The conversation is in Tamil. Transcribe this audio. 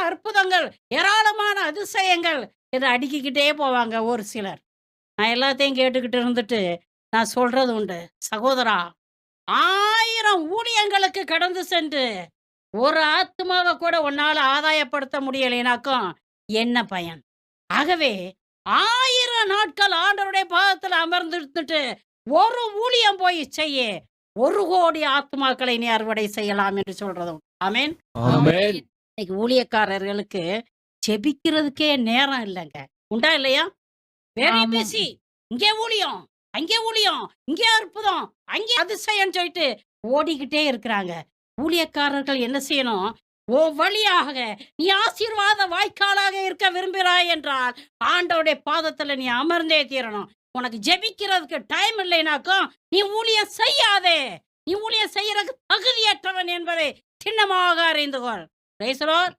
அற்புதங்கள், ஏராளமான அதிசயங்கள் இத அடுக்கிக்கிட்டே போவாங்க ஒரு சிலர். நான் எல்லாத்தையும் கேட்டுக்கிட்டு இருந்துட்டு, நான் சொல்றது உண்டு. சகோதரா, 1000 ஊழியங்களுக்கு கடந்து சென்று, ஒரு ஆத்துமாவ கூட உன்னால ஆதாயப்படுத்த முடியலைனாக்கும், என்ன பயன்? ஆகவே 1000 நாட்கள் ஆண்டவருடைய பாதத்துல அமர்ந்திருந்துட்டு, ஒரு ஊழியம் போய் செய்யி. 1,00,00,000 ஆத்துமாக்களை நீ அறுவடை செய்யலாம் என்று சொல்றதும். ஆமென். ஆமென். இன்னைக்கு ஊழியக்காரர்களுக்கு ஜெபிக்கிறதுக்கே நேரம் இல்லங்க. உண்டா இல்லையா? வெரி ஆமா. பிஸி. இங்கே ஊழியம், அங்கே ஊழியம், இங்கே அற்புதம், அங்கே அதிசயம் சொல்லிட்டு ஓடிக்கிட்டே இருக்கிறாங்க. ஊழியக்காரர்கள் என்ன செய்யணும்? உன் வழியாக நீ ஆசீர்வாத வாய்க்காலாக இருக்க விரும்புகிறாய் என்றால், ஆண்டவருடைய பாதத்துல நீ அமர்ந்தே தீரணும். உனக்கு ஜெபிக்கிறதுக்கு டைம் இல்லைனாக்கும், நீ ஊழியம் செய்யாதே. நீ ஊழியம் செய்யறதுக்கு தகுதியற்றவன் என்பதை சின்னமாக அறிந்து கொள். Praise the Lord.